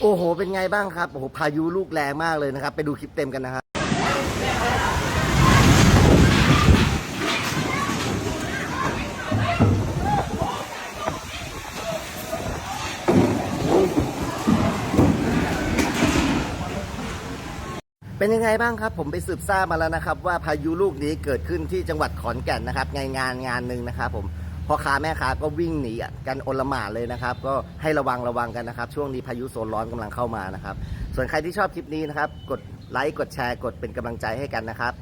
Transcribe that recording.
โอ้โหเป็นไงบ้างครับโอ้โหพายุลูกแรงมากเลยนะครับไปดูคลิปเต็มกันนะครับเป็นยังไงบ้างครับผมไปสืบทราบมาแล้วนะครับว่าพายุลูกนี้เกิดขึ้นที่จังหวัดขอนแก่นนะครับงานหนึ่งนะครับผมพ่อค้าแม่ค้าก็วิ่งหนีกันโอลหม่านเลยนะครับก็ให้ระวังกันนะครับช่วงนี้พายุโซนร้อนกำลังเข้ามานะครับส่วนใครที่ชอบคลิปนี้นะครับกดไลค์กดแชร์กดเป็นกำลังใจให้กันนะครับ